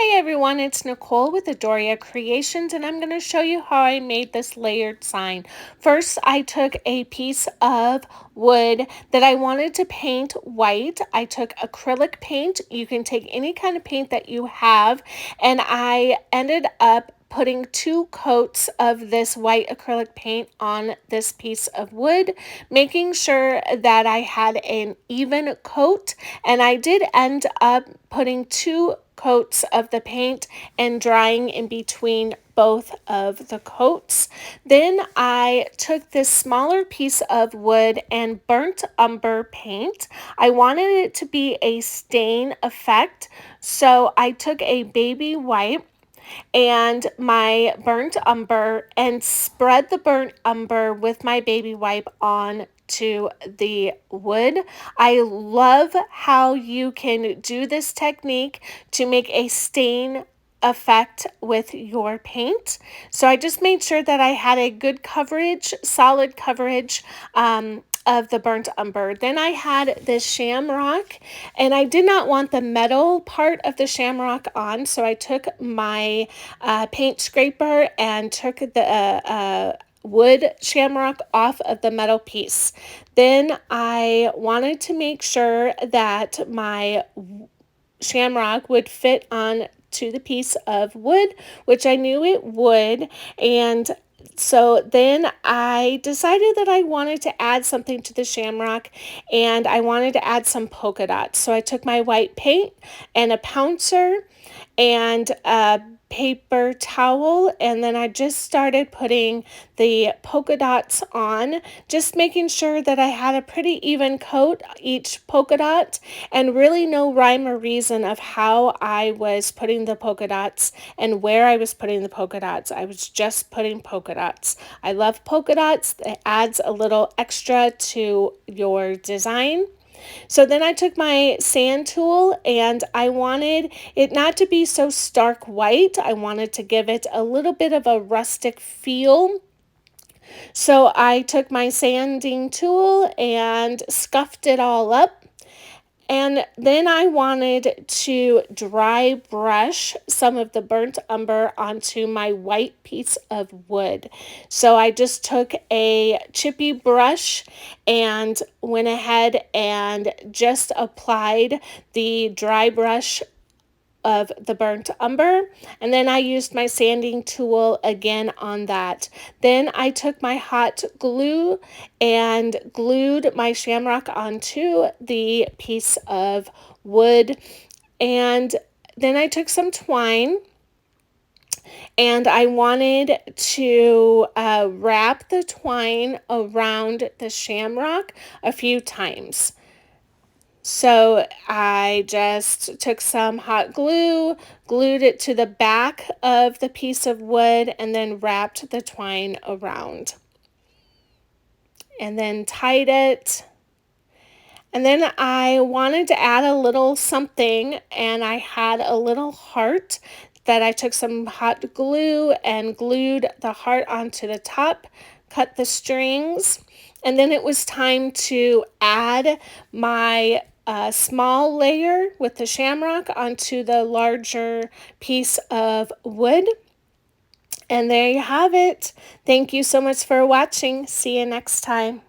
Hey everyone, it's Nicole with Adoria Creations, and I'm going to show you how I made this layered sign. First, I took a piece of wood that I wanted to paint white. I took acrylic paint. You can take any kind of paint that you have, and I ended up putting 2 coats of this white acrylic paint on this piece of wood, making sure that I had an even coat, and I did end up putting 2 coats of the paint and drying in between both of the coats. Then I took this smaller piece of wood and burnt umber paint. I wanted it to be a stain effect, so I took a baby wipe and my burnt umber and spread the burnt umber with my baby wipe on to the wood. I love how you can do this technique to make a stain effect with your paint. So I just made sure that I had a good coverage, solid coverage of the burnt umber. Then I had this shamrock, and I did not want the metal part of the shamrock on, so I took my paint scraper and took the wood shamrock off of the metal piece. Then I wanted to make sure that my shamrock would fit on to the piece of wood, which I knew it would. And so then I decided that I wanted to add something to the shamrock, and I wanted to add some polka dots. So I took my white paint and a pouncer and a paper towel, and then I just started putting the polka dots on, just making sure that I had a pretty even coat each polka dot, and really no rhyme or reason of how I was putting the polka dots and where I was putting the polka dots. I was just putting polka dots. I love polka dots. It adds a little extra to your design. So then I took my sand tool, and I wanted it not to be so stark white. I wanted to give it a little bit of a rustic feel. So I took my sanding tool and scuffed it all up. And then I wanted to dry brush some of the burnt umber onto my white piece of wood. So I just took a chippy brush and went ahead and just applied the dry brush of the burnt umber, and then I used my sanding tool again on that. Then I took my hot glue and glued my shamrock onto the piece of wood, and then I took some twine and I wanted to wrap the twine around the shamrock a few times. So I just took some hot glue, glued it to the back of the piece of wood, and then wrapped the twine around. And then tied it. And then I wanted to add a little something, and I had a little heart that I took some hot glue and glued the heart onto the top, cut the strings, and then it was time to add my small layer with the shamrock onto the larger piece of wood. And there you have it. Thank you so much for watching. See you next time.